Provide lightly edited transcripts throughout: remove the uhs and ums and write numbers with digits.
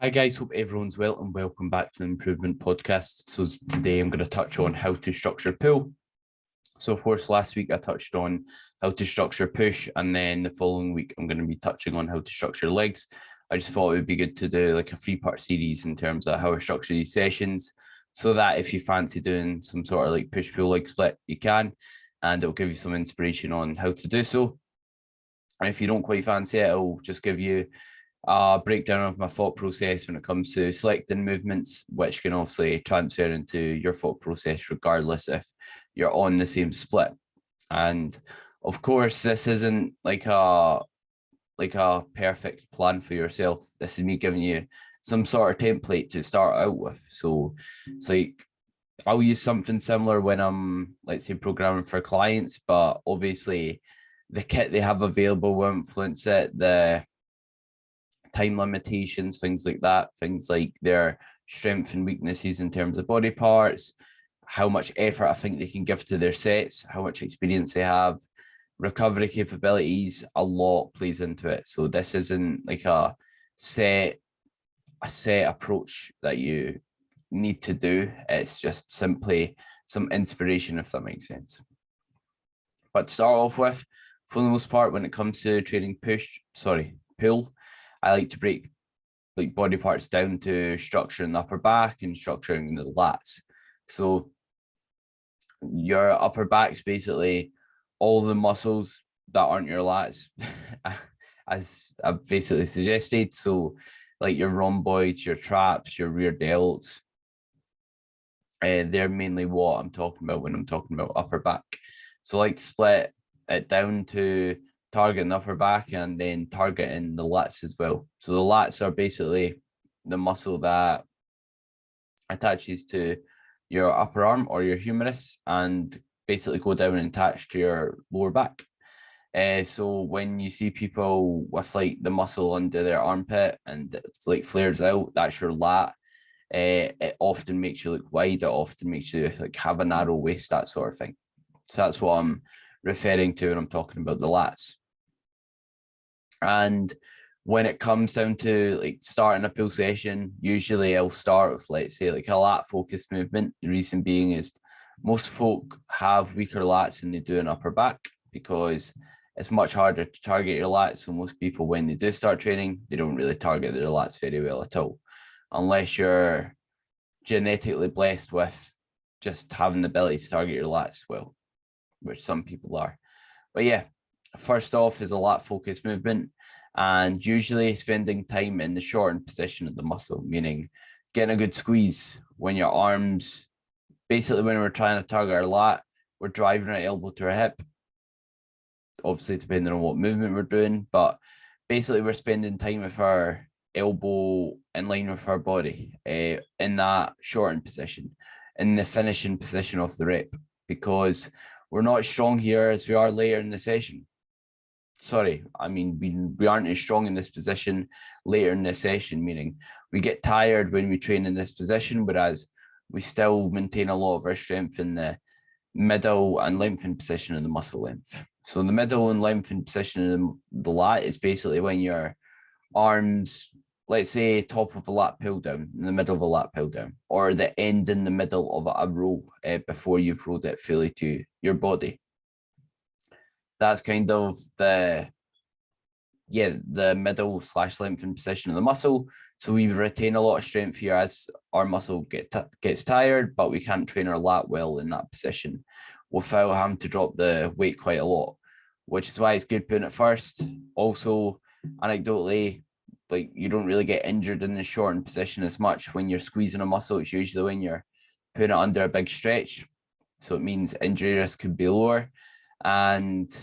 Hi guys, hope everyone's well and welcome back to the Improvement Podcast. So today I'm going to touch on how to structure pull. So of course last week I touched on how to structure push, and then the following week I'm going to be touching on how to structure legs. I just thought it would be good to do like a 3-part series in terms of how I structure these sessions, so that if you fancy doing some sort of like push pull leg split, you can, and it'll give you some inspiration on how to do so. And if you don't quite fancy it, I'll just give you a breakdown of my thought process when it comes to selecting movements, which can obviously transfer into your thought process regardless if you're on the same split. And of course, this isn't like a perfect plan for yourself. This is me giving you some sort of template to start out with. So it's like I'll use something similar when I'm, let's say, programming for clients, but obviously the kit they have available will influence it. The time limitations, things like that, things like their strengths and weaknesses in terms of body parts, how much effort I think they can give to their sets, how much experience they have, recovery capabilities, a lot plays into it. So this isn't like a set approach that you need to do. It's just simply some inspiration, if that makes sense. But to start off with, for the most part, when it comes to training pull, I like to break like body parts down to structuring the upper back and structuring the lats. So your upper back's basically all the muscles that aren't your lats, as I've basically suggested. So like your rhomboids, your traps, your rear delts, they're mainly what I'm talking about when I'm talking about upper back. So I like to split it down to targeting the upper back and then targeting the lats as well. So the lats are basically the muscle that attaches to your upper arm or your humerus and basically go down and attach to your lower back. So when you see people with like the muscle under their armpit and it's like flares out, that's your lat. It often makes you look wide. It often makes you like have a narrow waist, that sort of thing. So that's what I'm referring to when I'm talking about the lats. And when it comes down to like starting a pull session, usually I'll start with, let's say, like a lat focused movement. The reason being is most folk have weaker lats than they do an upper back because it's much harder to target your lats. So most people, when they do start training, they don't really target their lats very well at all, unless you're genetically blessed with just having the ability to target your lats well, which some people are. But yeah, first off is a lat focused movement, and usually spending time in the shortened position of the muscle, meaning getting a good squeeze when your arms, basically when we're trying to target our lat, we're driving our elbow to our hip, obviously depending on what movement we're doing, but basically we're spending time with our elbow in line with our body, in that shortened position, in the finishing position of the rep, because we're not as strong here as we are later in the session. Sorry, I mean, we aren't as strong in this position later in the session, meaning we get tired when we train in this position, whereas we still maintain a lot of our strength in the middle and lengthened position of the muscle length. So the middle and lengthened position of the lat is basically when your arms, let's say top of a lat pull down, in the middle of a lat pull down, or the end in the middle of a row before you've rolled it fully to your body. That's kind of the middle / lengthened position of the muscle. So we retain a lot of strength here as our muscle gets tired, but we can't train our lat well in that position without having to drop the weight quite a lot, which is why it's good putting it first. Also, anecdotally, like you don't really get injured in the shortened position as much when you're squeezing a muscle. It's usually when you're putting it under a big stretch. So it means injury risk could be lower. And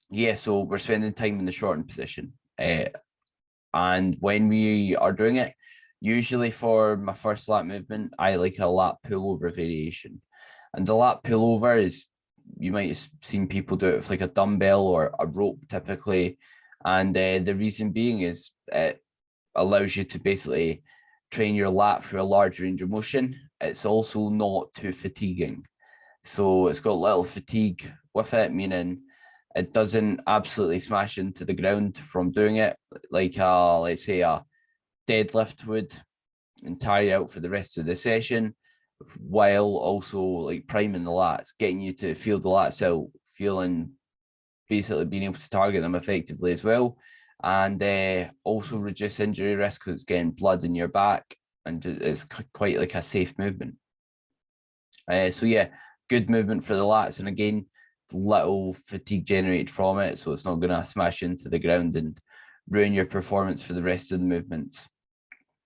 yeah, so we're spending time in the shortened position. And when we are doing it, usually for my first lat movement, I like a lat pullover variation. And the lat pullover is, you might have seen people do it with like a dumbbell or a rope typically. And the reason being is it allows you to basically train your lat for a large range of motion. It's also not too fatiguing. So it's got little fatigue with it, meaning it doesn't absolutely smash into the ground from doing it like let's say a deadlift would and tire you out for the rest of the session, while also like priming the lats, getting you to feel the lats out, feeling basically being able to target them effectively as well, and also reduce injury risk because it's getting blood in your back and it's quite like a safe movement. So yeah, good movement for the lats, and again, little fatigue generated from it, so it's not going to smash into the ground and ruin your performance for the rest of the movements.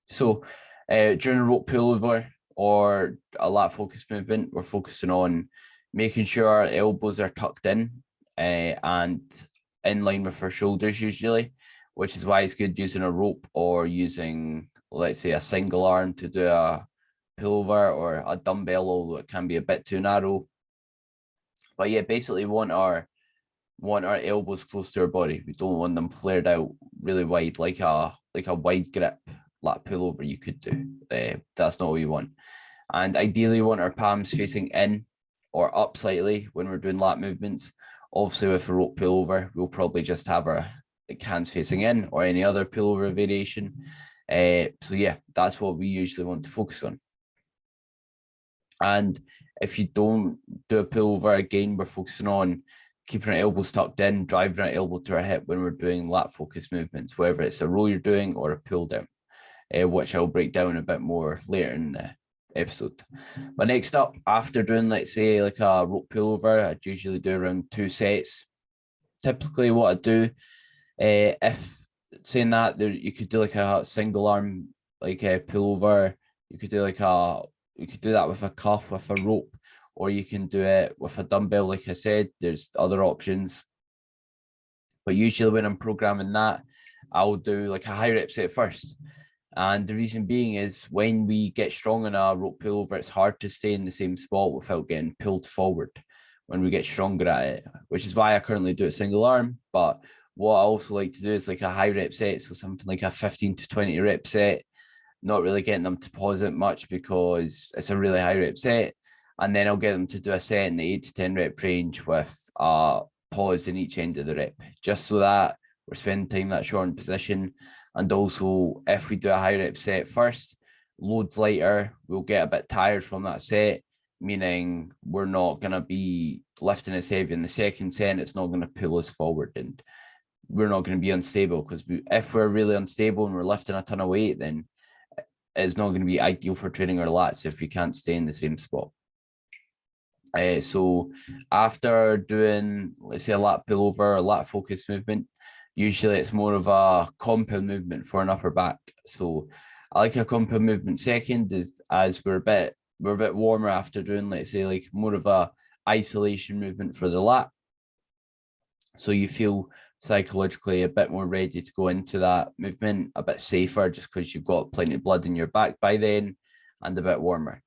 So during a rope pullover or a lat focus movement, we're focusing on making sure our elbows are tucked in and in line with our shoulders usually, which is why it's good using a rope or using, let's say, a single arm to do a pullover, or a dumbbell, although it can be a bit too narrow. But yeah, basically we want our elbows close to our body. We don't want them flared out really wide, like a wide grip lat pullover you could do. That's not what we want. And ideally we want our palms facing in or up slightly when we're doing lat movements. Obviously with a rope pullover, we'll probably just have our hands facing in, or any other pullover variation. So yeah, that's what we usually want to focus on. And if you don't do a pullover, again, we're focusing on keeping our elbows tucked in, driving our elbow to our hip when we're doing lat focus movements, whether it's a row you're doing or a pull down, which I'll break down a bit more later in the episode. But next up, after doing, let's say, like a rope pullover, I'd usually do around 2 sets. Typically what I do, if saying that, there you could do like a single arm, like a pullover, you could do that with a cuff, with a rope, or you can do it with a dumbbell. Like I said, there's other options. But usually when I'm programming that, I'll do like a high rep set first. And the reason being is when we get strong in a rope pullover, it's hard to stay in the same spot without getting pulled forward when we get stronger at it, which is why I currently do it single arm. But what I also like to do is like a high rep set, so something like a 15 to 20 rep set, not really getting them to pause it much because it's a really high rep set. And then I'll get them to do a set in the 8 to 10 rep range with a pause in each end of the rep, just so that we're spending time that short in position. And also, if we do a high rep set first, loads lighter, we'll get a bit tired from that set, meaning we're not going to be lifting as heavy in the second set. It's not going to pull us forward, and we're not going to be unstable, because if we're really unstable and we're lifting a ton of weight, then it's not going to be ideal for training our lats if we can't stay in the same spot. So after doing, let's say, a lat pullover or a lat focus movement, usually it's more of a compound movement for an upper back. So I like a compound movement second, as we're a bit warmer after doing, let's say, like more of a isolation movement for the lat. So you feel psychologically a bit more ready to go into that movement, a bit safer, just because you've got plenty of blood in your back by then, and a bit warmer.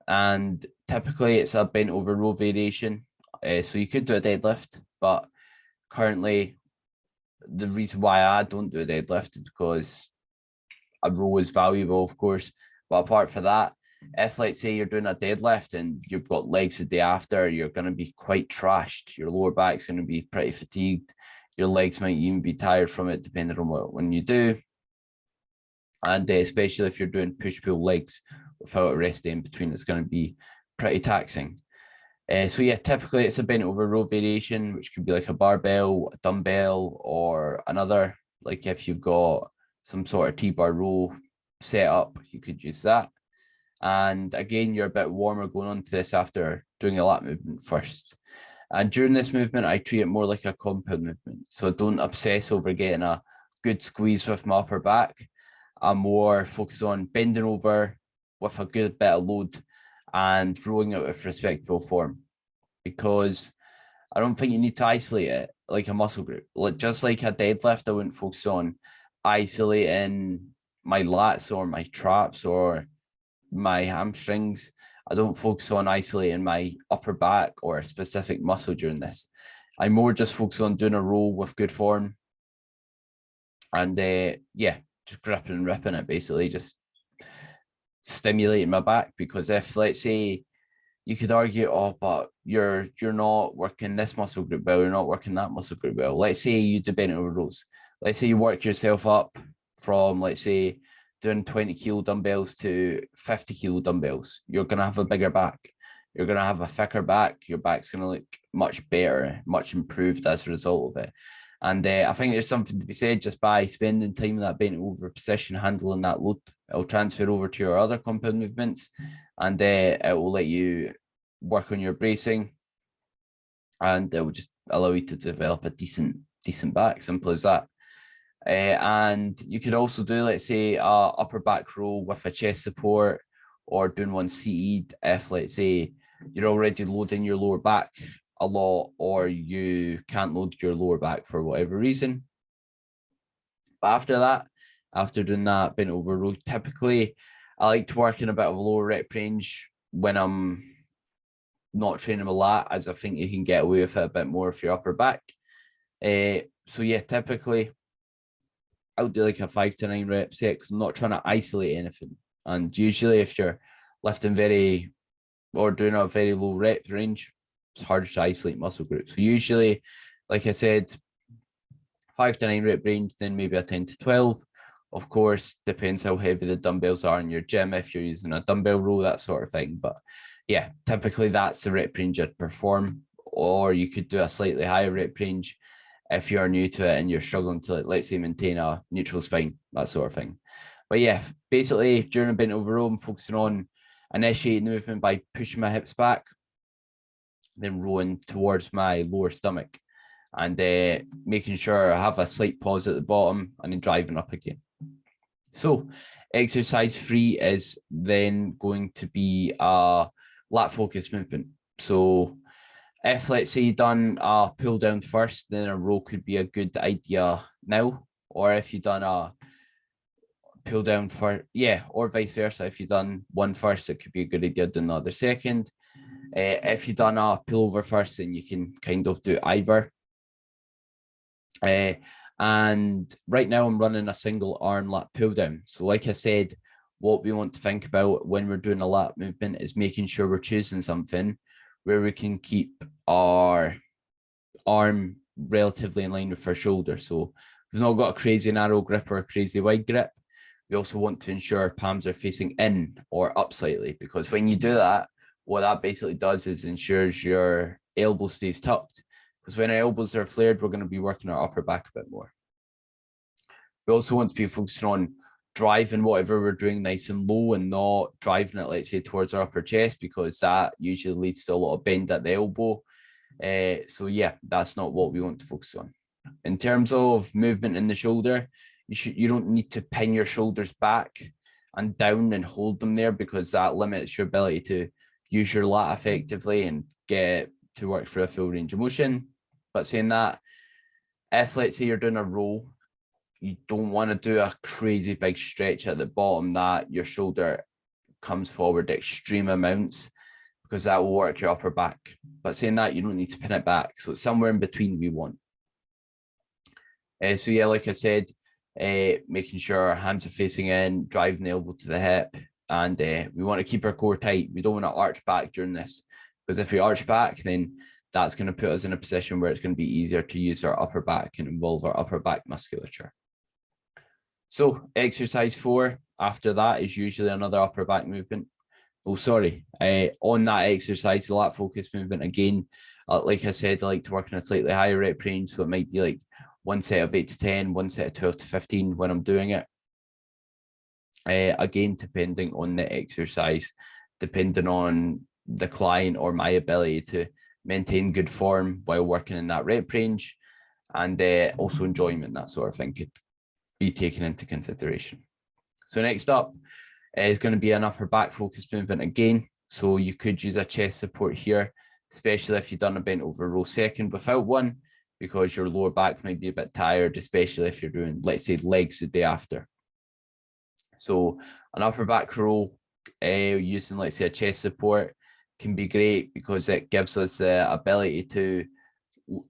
And typically it's a bent over row variation. So you could do a deadlift, but currently the reason why I don't do a deadlift is because a row is valuable, of course. But apart from that, if, let's say, you're doing a deadlift and you've got legs the day after, you're going to be quite trashed. Your lower back's going to be pretty fatigued. Your legs might even be tired from it, depending on what when you do. And especially if you're doing push-pull legs without a rest day in between, it's going to be pretty taxing. So yeah, typically it's a bent over row variation, which could be like a barbell, a dumbbell, or another. Like if you've got some sort of T-bar row set up, you could use that. And again, you're a bit warmer going on to this after doing a lat movement first. And during this movement, I treat it more like a compound movement. So don't obsess over getting a good squeeze with my upper back. I'm more focused on bending over with a good bit of load and rolling out with respectable form, because I don't think you need to isolate it like a muscle group. Just like a deadlift, I wouldn't focus on isolating my lats or my traps or my hamstrings. I don't focus on isolating my upper back or a specific muscle during this. I more just focus on doing a roll with good form, and yeah, just gripping and ripping it, basically just stimulating my back. Because if, let's say, you could argue, oh, but you're not working this muscle group well, you're not working that muscle group well. Let's say you do bent over rows. Let's say you work yourself up from, let's say, doing 20 kilo dumbbells to 50 kilo dumbbells, you're going to have a bigger back. You're going to have a thicker back. Your back's going to look much better, much improved as a result of it. And I think there's something to be said just by spending time in that bent over position, handling that load. It'll transfer over to your other compound movements, and it will let you work on your bracing, and it will just allow you to develop a decent back. Simple as that. And you could also do, let's say, a upper back row with a chest support, or doing one seated if, let's say, you're already loading your lower back a lot, or you can't load your lower back for whatever reason. But after that, after doing that bent over row, typically I like to work in a bit of a lower rep range when I'm not training a lot, as I think you can get away with it a bit more if your upper back. So yeah, typically I'll do like a 5 to 9 rep set because I'm not trying to isolate anything. And usually if you're lifting or doing a very low rep range, it's harder to isolate muscle groups. So usually, like I said, 5 to 9 rep range, then maybe a 10 to 12. Of course, depends how heavy the dumbbells are in your gym, if you're using a dumbbell row, that sort of thing. But yeah, typically that's the rep range I'd perform. Or you could do a slightly higher rep range if you're new to it and you're struggling to, let's say, maintain a neutral spine, that sort of thing. But yeah, basically during a bent over row, I'm focusing on initiating the movement by pushing my hips back, then rolling towards my lower stomach, and making sure I have a slight pause at the bottom and then driving up again. So exercise 3 is then going to be a lat focus movement. So if, let's say, you've done a pull down first, then a row could be a good idea now. Or if you've done a pull down or vice versa. If you've done one first, it could be a good idea doing the other second. If you've done a pull over first, then you can kind of do either. And right now I'm running a single arm lat pull down. So like I said, what we want to think about when we're doing a lat movement is making sure we're choosing something where we can keep our arm relatively in line with our shoulder. So we've not got a crazy narrow grip or a crazy wide grip. We also want to ensure our palms are facing in or up slightly, because when you do that, what that basically does is ensures your elbow stays tucked. Because when our elbows are flared, we're going to be working our upper back a bit more. We also want to be focusing on driving whatever we're doing nice and low, and not driving it, let's say, towards our upper chest, because that usually leads to a lot of bend at the elbow. So yeah, that's not what we want to focus on. In terms of movement in the shoulder, you don't need to pin your shoulders back and down and hold them there, because that limits your ability to use your lat effectively and get to work for a full range of motion. But saying that, if, let's say, you're doing a row, you don't want to do a crazy big stretch at the bottom that your shoulder comes forward extreme amounts, because that will work your upper back. But saying that, you don't need to pin it back. So it's somewhere in between we want. So yeah, like I said, making sure our hands are facing in, driving the elbow to the hip, and we want to keep our core tight. We don't want to arch back during this, because if we arch back, then that's going to put us in a position where it's going to be easier to use our upper back and involve our upper back musculature. So exercise 4 after that is usually another upper back movement. On that exercise, the lat focus movement, again, like I said, I like to work in a slightly higher rep range. So it might be like one set of 8 to 10, one set of 12 to 15 when I'm doing it. Again, depending on the exercise, depending on the client or my ability to maintain good form while working in that rep range, and also enjoyment, that sort of thing could be taken into consideration. So next up is going to be an upper back focus movement again. So you could use a chest support here, especially if you've done a bent over row second without one, because your lower back might be a bit tired, especially if you're doing, let's say, legs the day after. So an upper back row using, let's say, a chest support can be great, because it gives us the ability to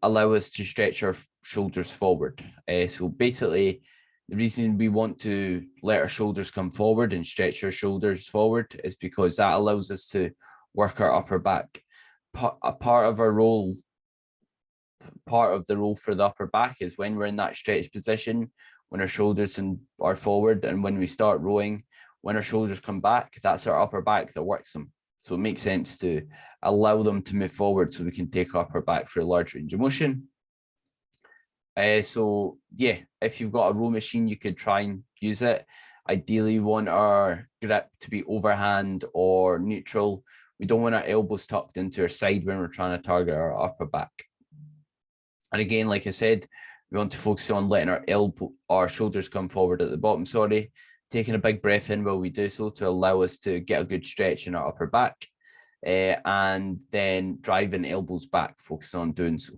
allow us to stretch our shoulders forward. So basically, the reason we want to let our shoulders come forward and stretch our shoulders forward is because that allows us to work our upper back. A part of the role for the upper back is when we're in that stretch position, when our shoulders are forward, and when we start rowing, when our shoulders come back, that's our upper back that works them. So it makes sense to allow them to move forward so we can take our upper back for a large range of motion. So yeah, if you've got a row machine, you could try and use it. Ideally, we want our grip to be overhand or neutral. We don't want our elbows tucked into our side when we're trying to target our upper back. And again, like I said, we want to focus on letting our shoulders come forward at the bottom, taking a big breath in while we do so to allow us to get a good stretch in our upper back, and then driving elbows back, focusing on doing so.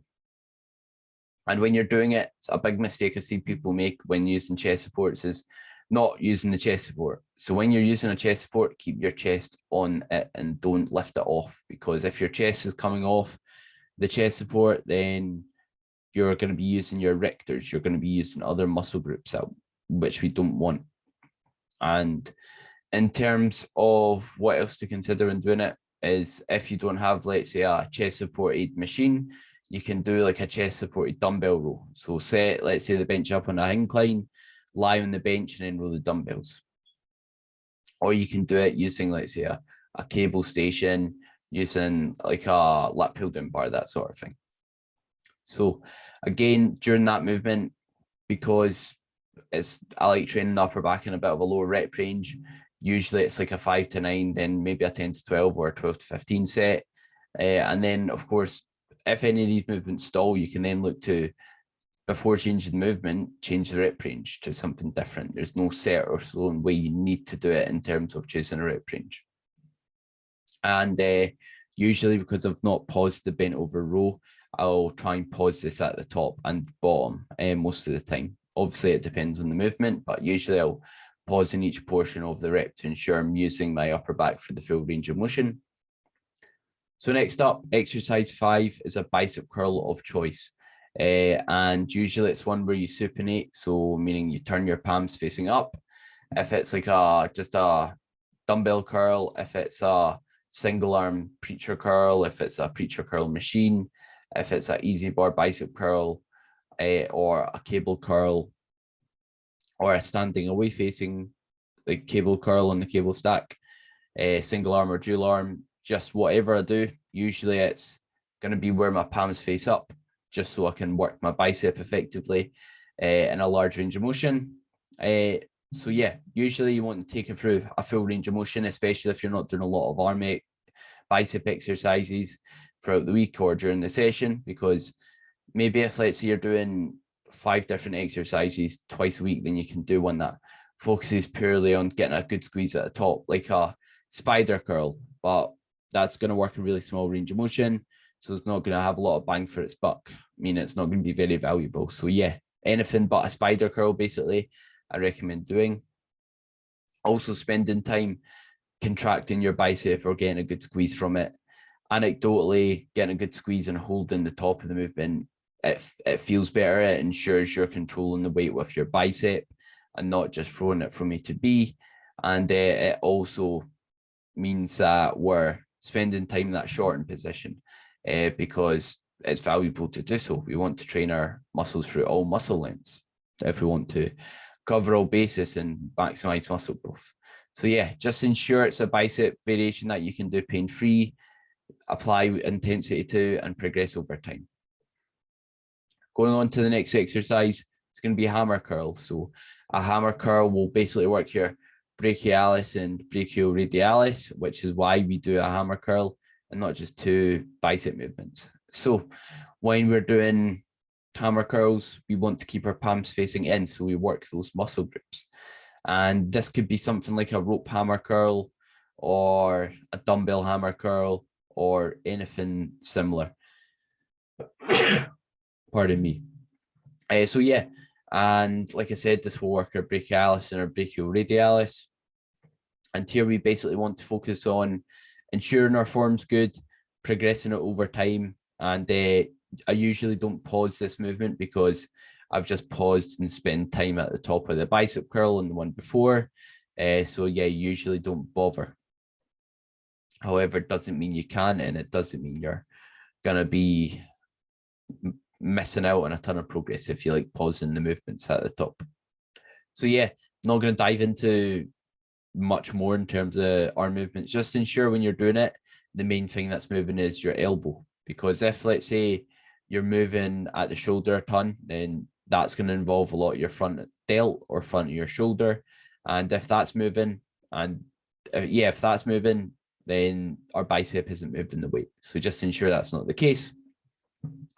And when you're doing it, it's a big mistake I see people make when using chest supports is not using the chest support. So when you're using a chest support, keep your chest on it and don't lift it off, because if your chest is coming off the chest support, then you're going to be using your rectors, you're going to be using other muscle groups out, which we don't want. And in terms of what else to consider when doing it is, if you don't have, let's say, a chest supported machine, you can do like a chest supported dumbbell row. So let's say the bench up on a incline, lie on the bench and then row the dumbbells. Or you can do it using, let's say, a cable station, using like a lat pull down bar, that sort of thing. So again, during that movement, because I like training the upper back in a bit of a lower rep range, usually it's like a 5 to 9, then maybe a 10 to 12 or a 12 to 15 set. And then of course, if any of these movements stall, you can then look to, before changing the movement, change the rep range to something different. There's no set or slow way you need to do it in terms of choosing a rep range. And usually, because I've not paused the bent over row, I'll try and pause this at the top and bottom most of the time. Obviously, it depends on the movement, but usually I'll pause in each portion of the rep to ensure I'm using my upper back for the full range of motion. So next up, exercise 5 is a bicep curl of choice. And usually it's one where you supinate, so meaning you turn your palms facing up. If it's like just a dumbbell curl, if it's a single arm preacher curl, if it's a preacher curl machine, if it's an easy bar bicep curl, or a cable curl, or a standing away facing like cable curl on the cable stack, single arm or dual arm, just whatever I do, usually it's going to be where my palms face up, just so I can work my bicep effectively in a large range of motion. So yeah, usually you want to take it through a full range of motion, especially if you're not doing a lot of arm bicep exercises throughout the week or during the session, because maybe if, let's say, you're doing 5 different exercises twice a week, then you can do one that focuses purely on getting a good squeeze at the top, like a spider curl, but that's going to work a really small range of motion, so it's not going to have a lot of bang for its buck. I mean, it's not going to be very valuable. So yeah, anything but a spider curl, basically, I recommend doing. Also spending time contracting your bicep or getting a good squeeze from it. Anecdotally, getting a good squeeze and holding the top of the movement, it feels better. It ensures you're controlling the weight with your bicep and not just throwing it from A to B. And it also means that we're spending time in that shortened position, because it's valuable to do so. We want to train our muscles through all muscle lengths if we want to cover all bases and maximize muscle growth. So yeah, just ensure it's a bicep variation that you can do pain-free, apply intensity to, and progress over time. Going on to the next exercise, it's going to be hammer curl. So a hammer curl will basically work your brachialis and brachioradialis, which is why we do a hammer curl and not just 2 bicep movements. So when we're doing hammer curls, we want to keep our palms facing in, so we work those muscle groups. And this could be something like a rope hammer curl or a dumbbell hammer curl or anything similar. Pardon me. So yeah, and like I said, this will work our brachialis and our brachioradialis. And here we basically want to focus on ensuring our form's good, progressing it over time. And I usually don't pause this movement because I've just paused and spent time at the top of the bicep curl and the one before. So yeah, usually don't bother. However, it doesn't mean you can, and it doesn't mean you're gonna be missing out on a ton of progress if you like pausing the movements at the top. So yeah, not going to dive into much more in terms of arm movements. Just ensure when you're doing it, the main thing that's moving is your elbow. Because if, let's say, you're moving at the shoulder a ton, then that's going to involve a lot of your front delt or front of your shoulder. And if that's moving, and if that's moving, then our bicep isn't moving the weight. So just ensure that's not the case.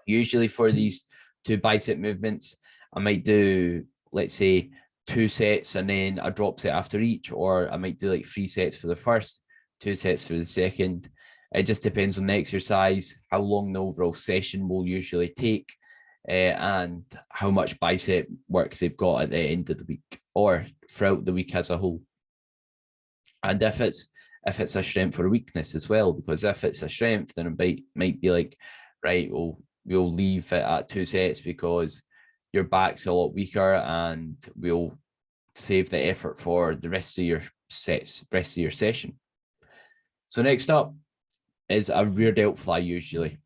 Usually for these two bicep movements, I might do, let's say, 2 sets and then a drop set after each, or I might do like 3 sets for the first, 2 sets for the second. It just depends on the exercise, how long the overall session will usually take, and how much bicep work they've got at the end of the week or throughout the week as a whole. And if it's a strength or a weakness as well, because if it's a strength, then it might be like, right, we'll leave it at 2 sets because your back's a lot weaker, and we'll save the effort for the rest of your session. So next up is a rear delt fly usually.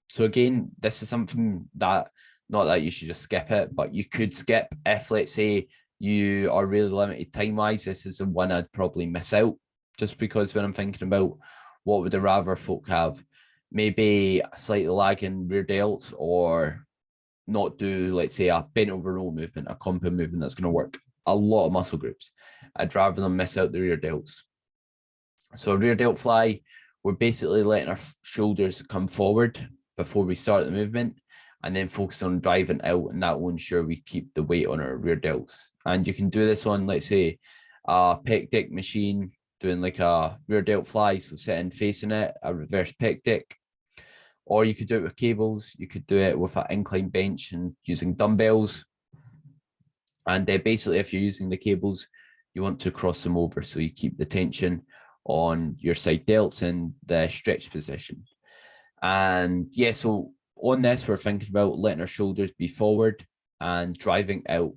So again, this is something that, not that you should just skip it, but you could skip if, let's say, you are really limited time-wise. This is the one I'd probably miss out, just because when I'm thinking about what would I rather folk have, maybe a slightly lagging rear delts, or not do, let's say, a bent over roll movement, a compound movement that's going to work a lot of muscle groups. I'd rather them miss out the rear delts. So a rear delt fly, we're basically letting our shoulders come forward before we start the movement, and then focus on driving out, and that will ensure we keep the weight on our rear delts. And you can do this on, let's say, a pec deck machine, doing like a rear delt fly, so sitting facing it, a reverse pec deck. Or you could do it with cables. You could do it with an incline bench and using dumbbells. And basically, if you're using the cables, you want to cross them over so you keep the tension on your side delts in the stretch position. And yeah, so on this, we're thinking about letting our shoulders be forward and driving out.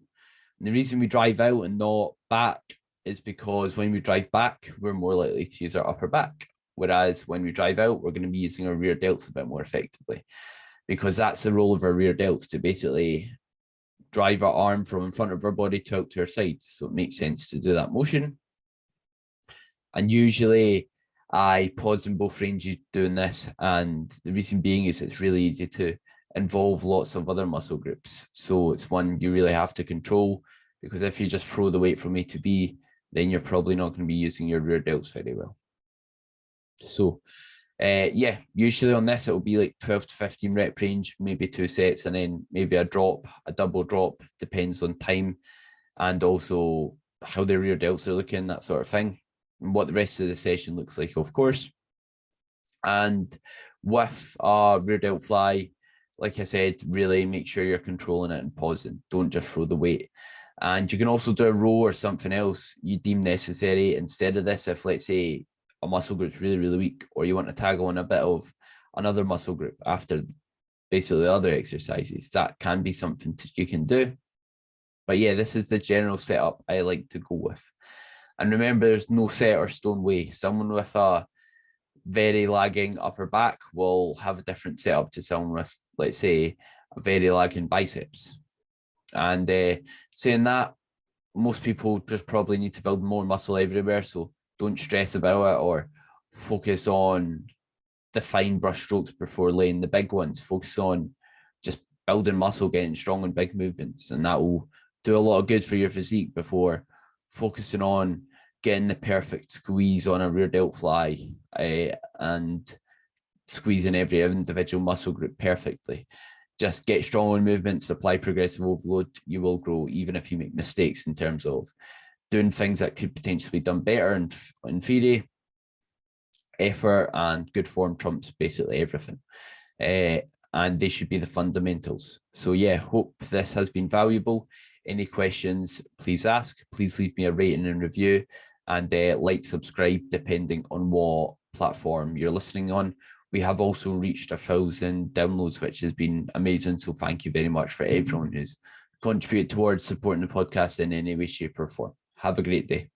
And the reason we drive out and not back is because when we drive back, we're more likely to use our upper back. Whereas when we drive out, we're going to be using our rear delts a bit more effectively, because that's the role of our rear delts, to basically drive our arm from in front of our body to out to our sides. So it makes sense to do that motion. And usually I pause in both ranges doing this. And the reason being is it's really easy to involve lots of other muscle groups. So it's one you really have to control, because if you just throw the weight from A to B, then you're probably not going to be using your rear delts very well. So yeah, usually on this, it will be like 12 to 15 rep range, maybe 2 sets, and then maybe a double drop, depends on time and also how the rear delts are looking, that sort of thing, and what the rest of the session looks like, of course. And with a rear delt fly, like I said, really make sure you're controlling it and pausing. Don't just throw the weight. And you can also do a row or something else you deem necessary instead of this. If, let's say, a muscle group's really, really weak, or you want to tag on a bit of another muscle group after basically other exercises, that can be something you can do. But yeah, this is the general setup I like to go with. And remember, there's no set or stone way. Someone with a very lagging upper back will have a different setup to someone with, let's say, a very lagging biceps. And saying that, most people just probably need to build more muscle everywhere. So don't stress about it, or focus on the fine brush strokes before laying the big ones. Focus on just building muscle, getting strong and big movements, and that will do a lot of good for your physique before focusing on getting the perfect squeeze on a rear delt fly and squeezing every individual muscle group perfectly. Just get strong on movements, apply progressive overload. You will grow, even if you make mistakes in terms of doing things that could potentially be done better. In theory, effort and good form trumps basically everything. And they should be the fundamentals. So yeah, hope this has been valuable. Any questions, please ask. Please leave me a rating and review, and like, subscribe, depending on what platform you're listening on. We have also reached 1,000 downloads, which has been amazing. So thank you very much for everyone who's contributed towards supporting the podcast in any way, shape, or form. Have a great day.